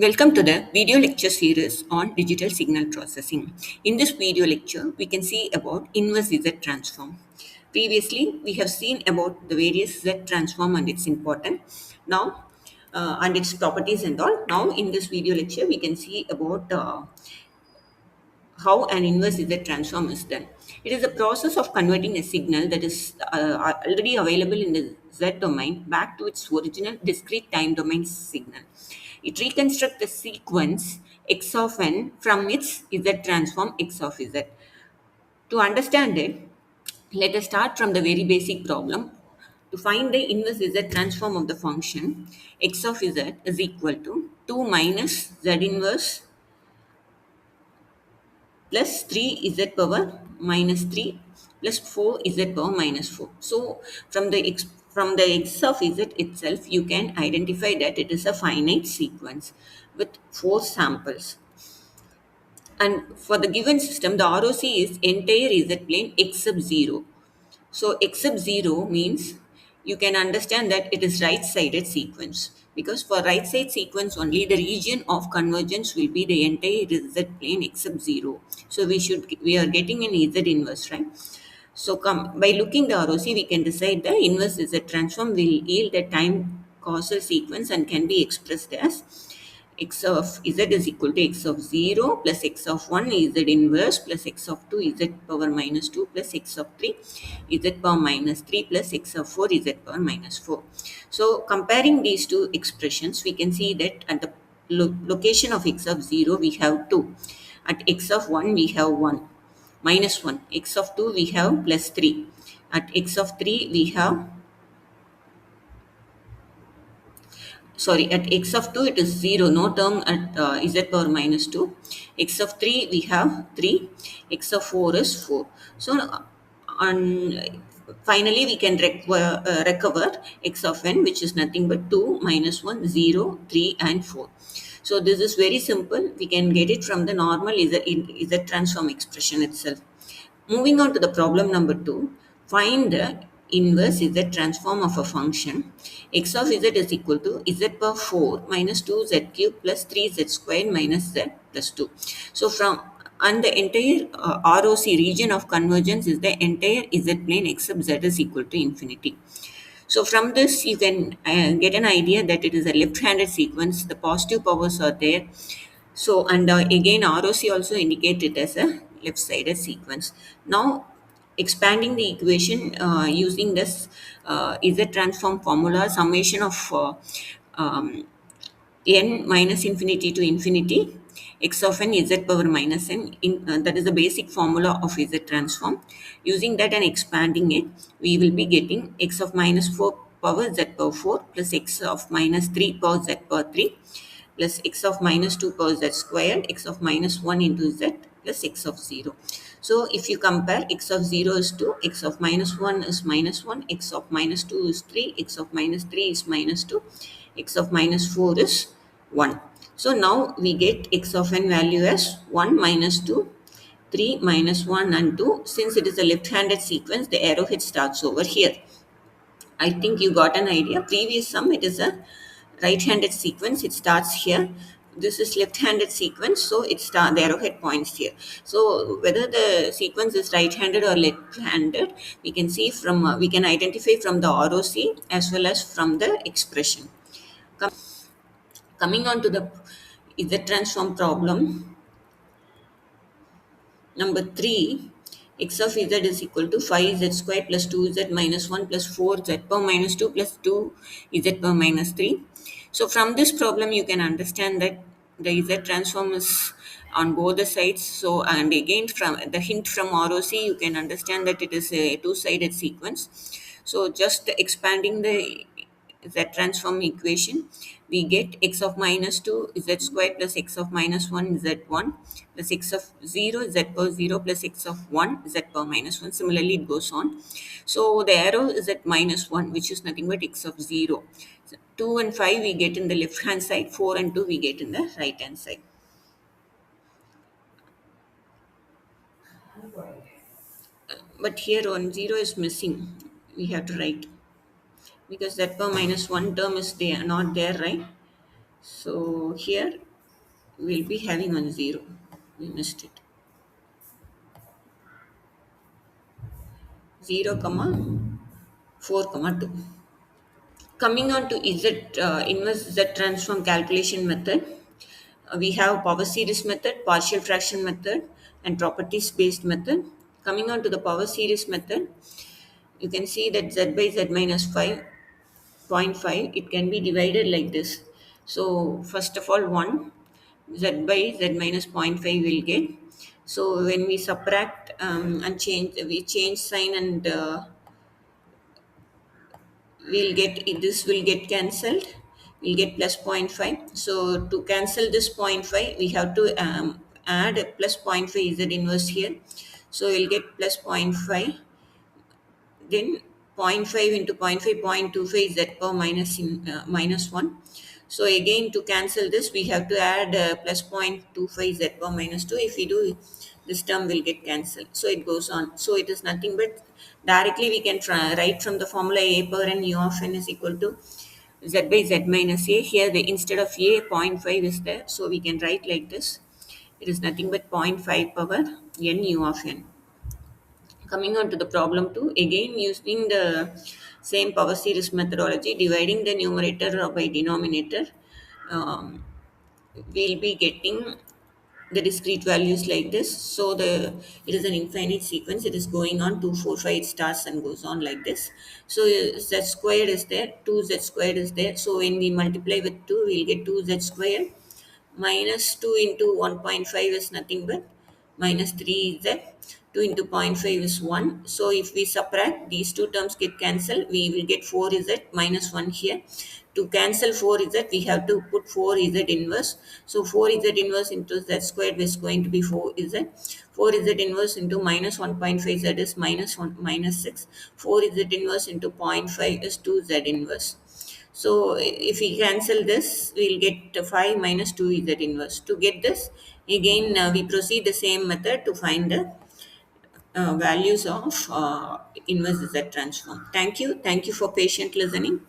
Welcome to the video lecture series on digital signal processing. In this video lecture, we can see about inverse Z transform. Previously, we have seen about the various Z transform and its importance. Now, and its properties and all. Now, in this video lecture, we can see about how an inverse Z transform is done. It is a process of converting a signal that is already available in the Z domain back to its original discrete time domain signal. It reconstructs the sequence x of n from its Z transform x of Z. To understand it, let us start from the very basic problem. To find the inverse Z transform of the function, x of Z is equal to 2 minus Z inverse plus 3 z power minus 3 plus 4 z power minus 4. So from the x of z itself, you can identify that it is a finite sequence with 4 samples. And for the given system, the ROC is entire z plane except 0. So except 0 means you can understand that it is right-sided sequence, because for right-side sequence only the region of convergence will be the entire z plane except 0. So we are getting an z inverse, right? So by looking the ROC, we can decide the inverse z transform will yield a time causal sequence and can be expressed as x of z is equal to x of 0 plus x of 1 z inverse plus x of 2 z power minus 2 plus x of 3 z power minus 3 plus x of 4 z power minus 4. So comparing these two expressions, we can see that at the location of x of 0 we have 2. At x of 1 we have 1 minus 1. X of 2 we have plus 3. At x of 3 we have, sorry, at x of 2 it is 0, no term at z power minus 2. X of 3 we have 3. X of 4 is 4. So on finally we can recover x of n, which is nothing but 2 minus 1 0 3 and 4. So this is very simple. We can get it from the normal z transform expression itself. Moving on to the problem number 2, find the inverse z transform of a function x of z is equal to z power 4 minus 2z cube plus 3z squared minus z plus 2. So and the entire ROC region of convergence is the entire z plane except z is equal to infinity. So from this, you can get an idea that it is a left-handed sequence. The positive powers are there. So, and again, ROC also indicated as a left-sided sequence. Now, expanding the equation using this Z transform formula, summation of um, n minus infinity to infinity, x of n z power minus n, that is the basic formula of Z transform. Using that and expanding it, we will be getting x of minus 4 power z power 4 plus x of minus 3 power z power 3 plus x of minus 2 power z squared, x of minus 1 into z plus x of 0. So if you compare, x of 0 is 2, x of minus 1 is minus 1, x of minus 2 is 3, x of minus 3 is minus 2, x of minus 4 is 1. So now we get x of n value as 1 minus 2, 3 minus 1 and 2. Since it is a left-handed sequence, the arrowhead starts over here. I think you got an idea. Previous sum, it is a right-handed sequence. It starts here. This is left-handed sequence, so the arrowhead points here. So whether the sequence is right-handed or left-handed, we can see from we can identify from the ROC as well as from the expression. Coming on to the Z transform problem number 3, x of z is equal to 5z square plus 2z minus 1 plus 4z power minus 2 plus 2z power minus 3. So from this problem, you can understand that the Z transform is on both the sides. So, and again from the hint from ROC, you can understand that it is a two-sided sequence. So just expanding the Z transform equation, we get x of minus 2 z squared plus x of minus 1 z1 plus x of 0 z power 0 plus x of 1 z power minus 1. Similarly, it goes on. So the arrow is at minus 1, which is nothing but x of 0. So 2 and 5 we get in the left hand side, 4 and 2 we get in the right hand side. But here on 0 is missing. We have to write, because z power minus 1 term is there, not there, right? So here we'll be having on 0. We missed it. 0 comma 4 comma 2. Coming on to Z inverse Z transform calculation method, we have power series method, partial fraction method, and properties based method. Coming on to the power series method, you can see that Z by Z minus 5.5, it can be divided like this. So first of all, 1 Z by Z minus zero point 0.5 will get. So when we subtract and change, we change sign, and we'll get, this will get cancelled. We'll get plus zero point 0.5. So to cancel this zero point 0.5, we have to add a plus zero point 0.5 z inverse here. So we'll get plus zero point 0.5, then zero point 0.5 into zero point 0.5, 0.25 z power minus 1. So again, to cancel this, we have to add plus 0.25 z power minus 2. If we do, this term will get cancelled. So it goes on. So it is nothing but, directly we can write from the formula a power n u of n is equal to z by z minus a. Here, instead of a, zero point 0.5 is there. So we can write like this. It is nothing but 0.5 power n u of n. Coming on to the problem 2, again using the same power series methodology, dividing the numerator by denominator, um, we'll be getting the discrete values like this. So it is an infinite sequence. It is going on 2, 4, 5, it starts and goes on like this. So z squared is there, 2z squared is there. So when we multiply with 2, we'll get 2z squared minus 2 into 1.5 is nothing but minus 3z. 2 into zero point 0.5 is 1. So if we subtract, these two terms get cancelled. We will get 4z minus 1 here. To cancel 4z, we have to put 4z inverse. So 4z inverse into z squared is going to be 4z. 4z inverse into minus 1.5 z is minus 1 minus 6. 4z inverse into zero point 0.5 is 2z inverse. So if we cancel this, we'll get 5 minus 2 is that inverse. To get this, again we proceed the same method to find the values of inverse Z transform. Thank you. Thank you for patient listening.